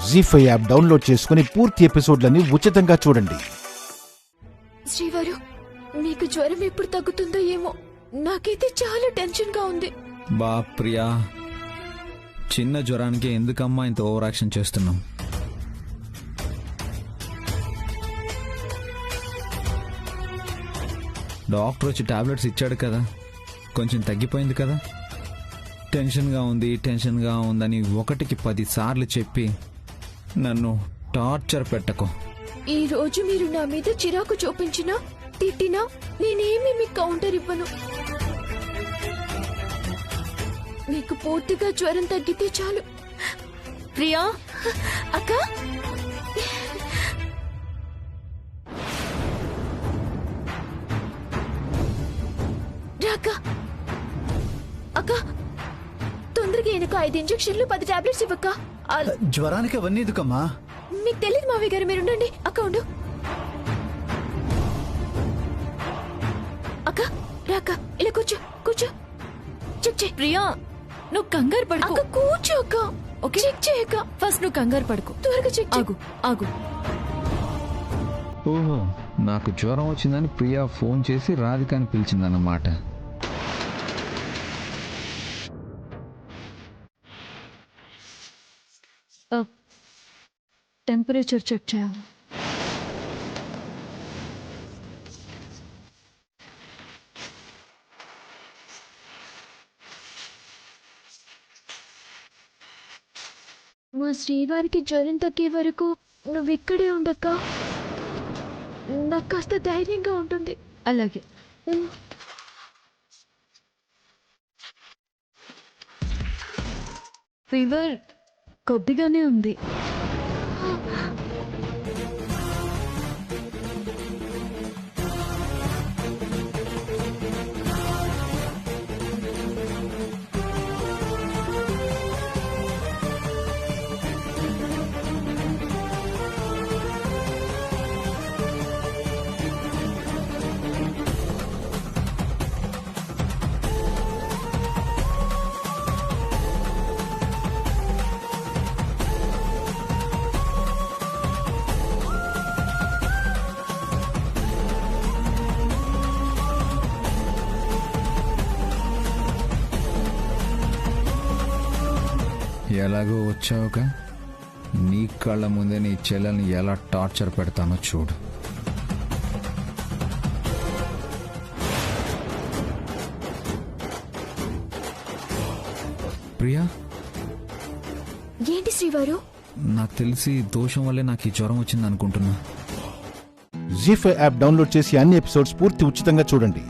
జీ5 app download చేసుకుని పూర్తి ఎపిసోడ్లని ఉచితంగా చూడండి. శ్రీవారు, మీకు జ్వరం ఎప్పుడు తగ్గుతుందో ఏమో, నాకైతే చాలా టెన్షన్ గా ఉంది. బా ప్రియా, చిన్న జ్వరానికి ఎందుకమ్మా ఇంత ఓవర్ యాక్షన్ చేస్తున్నాం? డాక్టర్ వచ్చి టాబ్లెట్స్ ఇచ్చాడు కదా, కొంచెం తగ్గిపోయింది కదా. టెన్షన్గా ఉందని 1కి 10 సార్లు చెప్పి నన్ను టార్చర్ పెట్టకు. ఈ రోజు మీరు నా మీద చిరాకు చూపించినా తిట్టినా నేనేమీ మీకు కౌంటర్ ఇవ్వను. మీకు పూర్తిగా జ్వరం తగ్గితే చాలు. ప్రియా అక్క, రాక అక్క, తొందరగా ఈయనకు 5 ఇంజెక్షన్లు 10 టాబ్లెట్స్ ఇవ్వక్క. జ్వరానికి అవన్నీ ఎందుకమ్మా? మీకు తెలియదు మావయ్య గారు, మీరుండండి. అక్క ఉండు. అక్క రాక, ఇలా కూర్చో కూర్చో. చెక్ చేయి. ప్రియా, నువ్వు కంగారు పడుకో. అక్క కూర్చో అక్క. Okay, check చేయక్క. ఫస్ట్ నువ్వు కంగారు పడుకో. త్వరగా చెక్ చేయి. ఆగు. ఓహో, నాకు జ్వరం వచ్చిందని ప్రియా ఫోన్ చేసి రాధికాని పిలిచిందన్నమాట. టెంపరేచర్ చెక్ చేయాలి. మా శ్రీవారికి జ్వరం తగ్గే వరకు నువ్వు ఇక్కడే ఉండక్క. నాకు కాస్త ధైర్యంగా ఉంటుంది. అలాగే. ఫీవర్ కొద్దిగానే ఉంది. ఎలాగో వచ్చావుగా, నీ కళ్ళ ముందే నీ చెల్లెల్ని ఎలా టార్చర్ పెడతానో చూడు. ప్రియా, ఏంటి శ్రీవారు? నాకు తెలిసి దోషం వల్లే నాకు ఈ జ్వరం వచ్చింది అనుకుంటున్నా. జీ5 యాప్ డౌన్లోడ్ చేసి అన్ని ఎపిసోడ్స్ పూర్తి ఉచితంగా చూడండి.